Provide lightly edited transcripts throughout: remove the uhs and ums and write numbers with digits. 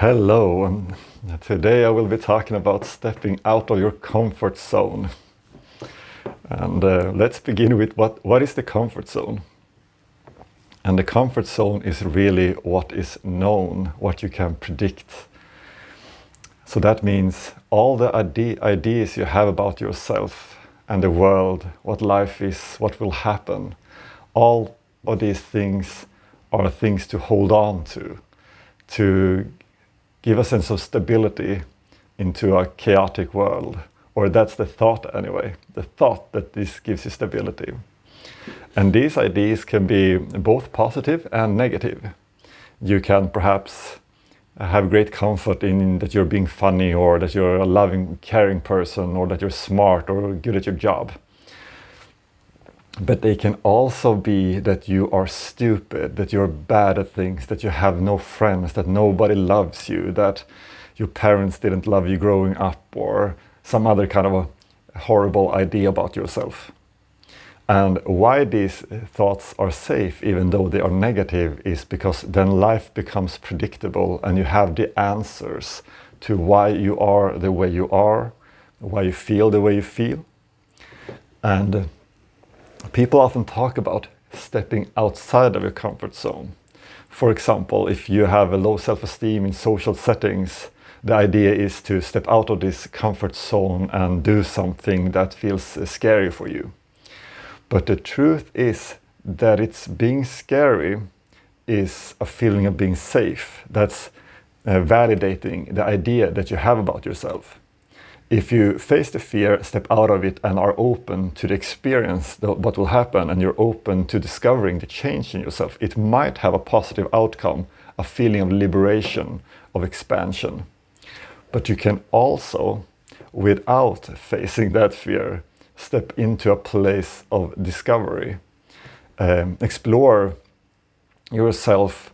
Hello, and today I will be talking about stepping out of your comfort zone. And let's begin with what is the comfort zone? And the comfort zone is really what is known, what you can predict. So that means all the ideas you have about yourself and the world, what life is, what will happen, all of these things are things to hold on to give a sense of stability into a chaotic world. Or that's the thought anyway, the thought that this gives you stability. And these ideas can be both positive and negative. You can perhaps have great comfort in that you're being funny, or that you're a loving, caring person, or that you're smart or good at your job. But they can also be that you are stupid, that you're bad at things, that you have no friends, that nobody loves you, that your parents didn't love you growing up, or some other kind of a horrible idea about yourself. And why these thoughts are safe, even though they are negative, is because then life becomes predictable and you have the answers to why you are the way you are, why you feel the way you feel. And people often talk about stepping outside of your comfort zone. For example, if you have a low self-esteem in social settings, the idea is to step out of this comfort zone and do something that feels scary for you. But the truth is that it's being scary is a feeling of being safe. That's validating the idea that you have about yourself. If you face the fear, step out of it, and are open to the experience, what will happen, and you're open to discovering the change in yourself, it might have a positive outcome, a feeling of liberation, of expansion. But you can also, without facing that fear, step into a place of discovery. Explore yourself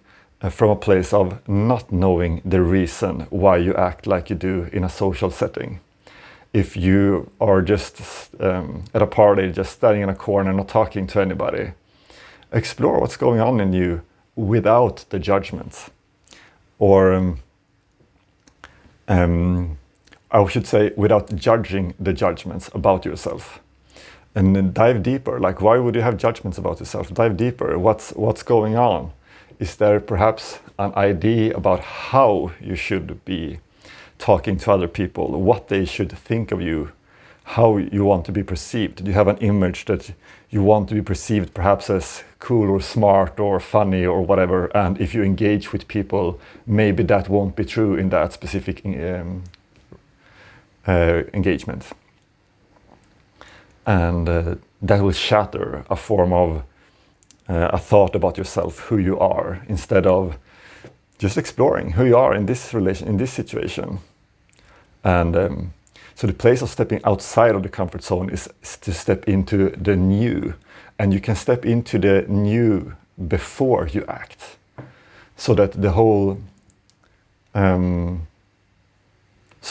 from a place of not knowing the reason why you act like you do in a social setting. If you are just at a party, just standing in a corner, not talking to anybody, explore what's going on in you without the judgments. Or I should say, without judging the judgments about yourself. And then dive deeper. Like, why would you have judgments about yourself? Dive deeper. What's going on? Is there perhaps an idea about how you should be talking to other people, what they should think of you, how you want to be perceived? Do you have an image that you want to be perceived perhaps as cool or smart or funny or whatever? And if you engage with people, maybe that won't be true in that specific engagement. And that will shatter a form of a thought about yourself, who you are, instead of just exploring who you are in this relation, in this situation. And so the place of stepping outside of the comfort zone is to step into the new. And you can step into the new before you act. So that the whole, so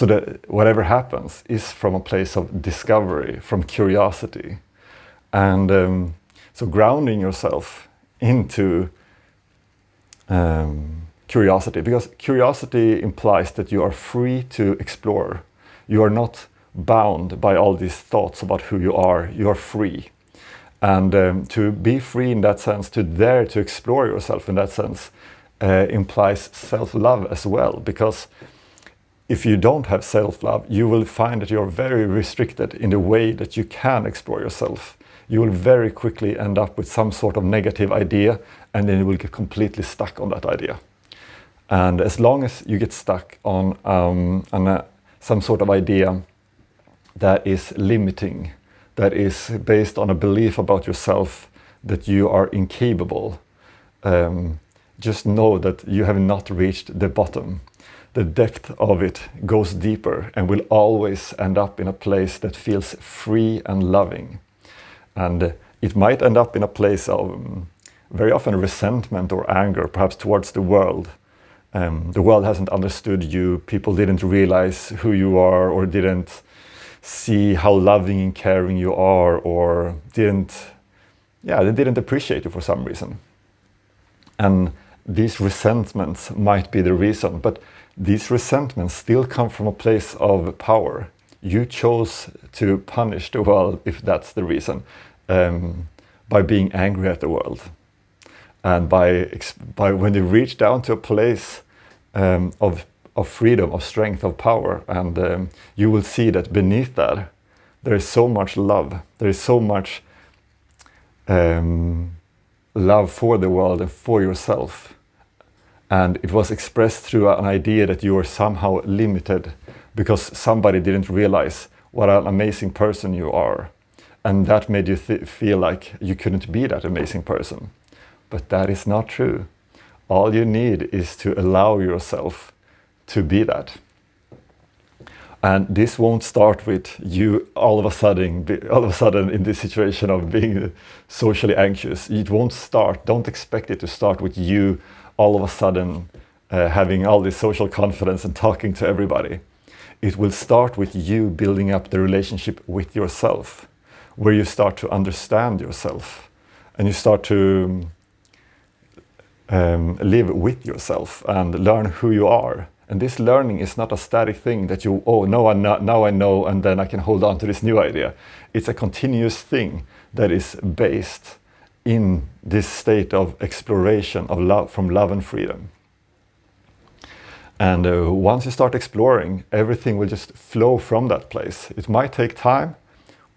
that whatever happens is from a place of discovery, from curiosity. And so grounding yourself into curiosity, because curiosity implies that you are free to explore. You are not bound by all these thoughts about who you are. You are free. And to be free in that sense, to dare to explore yourself in that sense, implies self-love as well. Because if you don't have self-love, you will find that you're very restricted in the way that you can explore yourself. You will very quickly end up with some sort of negative idea, and then you will get completely stuck on that idea. And as long as you get stuck on some sort of idea that is limiting, that is based on a belief about yourself that you are incapable, just know that you have not reached the bottom. The depth of it goes deeper and will always end up in a place that feels free and loving. And it might end up in a place of very often resentment or anger, perhaps towards the world. The world hasn't understood you, people didn't realize who you are, or didn't see how loving and caring you are, or they didn't appreciate you for some reason. And these resentments might be the reason, but these resentments still come from a place of power. You chose to punish the world, if that's the reason, by being angry at the world. And by when you reach down to a place of freedom, of strength, of power, and you will see that beneath that, there is so much love. There is so much love for the world and for yourself. And it was expressed through an idea that you were somehow limited because somebody didn't realize what an amazing person you are. And that made you feel like you couldn't be that amazing person. But that is not true. All you need is to allow yourself to be that. And this won't start with you all of a sudden in this situation of being socially anxious. It won't start. Don't expect it to start with you all of a sudden having all this social confidence and talking to everybody. It will start with you building up the relationship with yourself, where you start to understand yourself and you start to live with yourself and learn who you are. And this learning is not a static thing that you, now I know, and then I can hold on to this new idea. It's a continuous thing that is based in this state of exploration of love, from love and freedom. And once you start exploring, everything will just flow from that place. It might take time,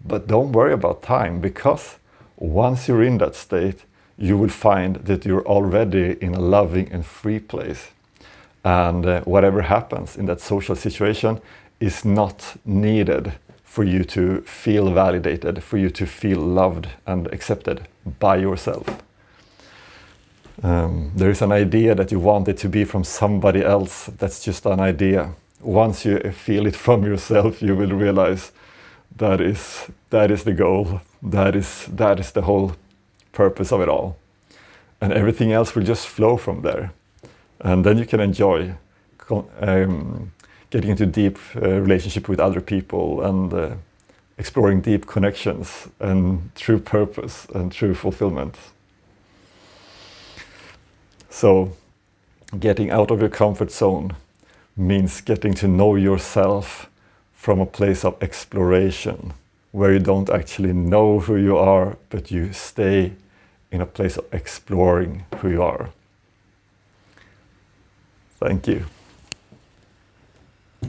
but don't worry about time, because once you're in that state, you will find that you're already in a loving and free place. And whatever happens in that social situation is not needed for you to feel validated, for you to feel loved and accepted by yourself. There is an idea that you want it to be from somebody else. That's just an idea. Once you feel it from yourself, you will realize that is the goal. That is the whole purpose of it all. And everything else will just flow from there. And then you can enjoy getting into deep relationship with other people and exploring deep connections and true purpose and true fulfillment. So getting out of your comfort zone means getting to know yourself from a place of exploration, where you don't actually know who you are, but you stay in a place of exploring who you are. Thank you.